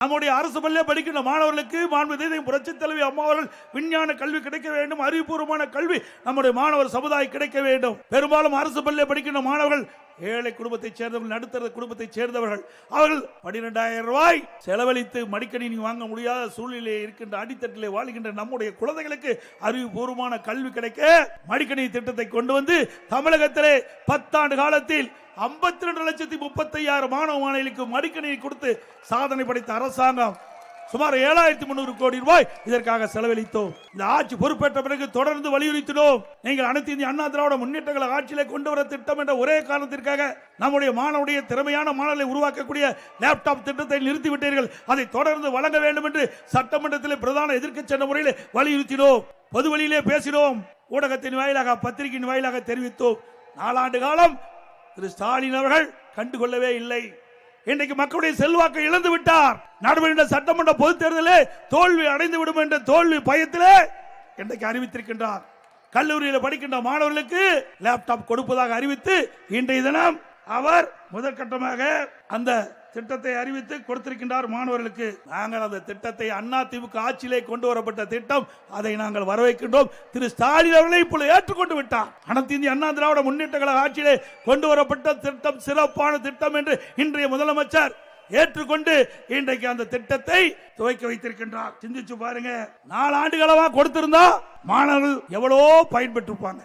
நம்முடைய அரசு பள்ளியில் படிக்கின்ற மாணவர்களுக்கு மாண்புமிகு புரட்சித் தலைவி அம்மா அவர்கள் விஞ்ஞான கல்வி கிடைக்க வேண்டும், அறிவுபூர்வமான கல்வி நம்முடைய மாணவர் சமுதாயம் கிடைக்க வேண்டும். பெரும்பாலும் அரசு பள்ளியில் படிக்கின்ற மாணவர்கள் ஏழை குடும்பத்தைச் சேர்ந்தவர்கள், நடுத்தர குடும்பத்தைச் சேர்ந்தவர்கள். அவர்கள் 12,000 ரூபாய் செலவழித்து மடிக்கணினி வாங்க முடியாத சூழ்நிலையில் இருக்கின்ற அடித்தட்டிலே வாழ்கின்ற நம்முடைய குழந்தைகளுக்கு அறிவுபூர்வமான கல்வி கிடைக்க மடிக்கணினி திட்டத்தை கொண்டு வந்து தமிழகத்திலே 10 ஆண்டு காலத்தில் 52,35,000 மாணவ மாணவிகளுக்கு மடிக்கணினி கொடுத்து சாதனை படைத்த அரசாங்கம் சுமார் 7,300 கோடி ரூபாய் இதற்காக செலவழித்தோம். இந்த ஆட்சி பொறுப்பேற்ற பிறகு தொடர்ந்து வலியுறுத்தினோம். நீங்கள் அனைத்து இந்திய அண்ணா திராவிட முன்னேற்றங்களை ஆட்சியிலே கொண்டு வர திட்டம் என்ற ஒரே காரணத்திற்காக நம்முடைய மாணவருடைய திறமையான மாணவர்களை உருவாக்கக்கூடிய லேப்டாப் திட்டத்தை நிறுத்திவிட்டீர்கள். அதை தொடர்ந்து வழங்க வேண்டும் என்று சட்டமன்றத்தில் பிரதான எதிர்க்கட்சி என்ற முறையில் வலியுறுத்தினோம். பொது வழியிலே பேசினோம், ஊடகத்தின் வாயிலாக பத்திரிகையின் வாயிலாக தெரிவித்தோம். 4 ஆண்டு காலம் திரு ஸ்டாலின் அவர்கள் கண்டுகொள்ளவே இல்லை. இன்றைக்கு மக்களுடைய செல்வாக்கை இழந்து விட்டார். நடைபெறுகின்ற சட்டமன்ற பொதுத் தேர்தலில் தோல்வி அடைந்து விடும் என்ற தோல்வி பயத்திலே இன்றைக்கு அறிவித்திருக்கின்றார். கல்லூரியில் படிக்கின்ற மாணவர்களுக்கு லேப்டாப் கொடுப்பதாக அறிவித்து இன்றைய தினம் அவர் முதற்கட்டமாக அந்த திட்டத்தை அறிவித்து கொடுத்திருக்கின்றார் மாணவர்களுக்கு. நாங்கள் அந்த திட்டத்தை அதிமுக ஆட்சியிலே கொண்டு வரப்பட்ட திட்டம், அதை நாங்கள் வரவேற்கின்றோம். திரு ஸ்டாலின் அவர்களை இப்பொழுது ஏற்றுக்கொண்டு விட்டார். அனைத்து இந்திய அண்ணா திராவிட முன்னேற்ற கழக ஆட்சியிலே கொண்டு வரப்பட்ட திட்டம் சிறப்பான திட்டம் என்று இன்றைய முதலமைச்சர் ஏற்றுக்கொண்டு இன்றைக்கு அந்த திட்டத்தை துவக்கி வைத்திருக்கின்றார். சிந்திச்சு பாருங்க, 4 ஆண்டு காலமா கொடுத்திருந்தா மாணவர்கள் எவ்வளவோ பயன்பெற்றிருப்பாங்க.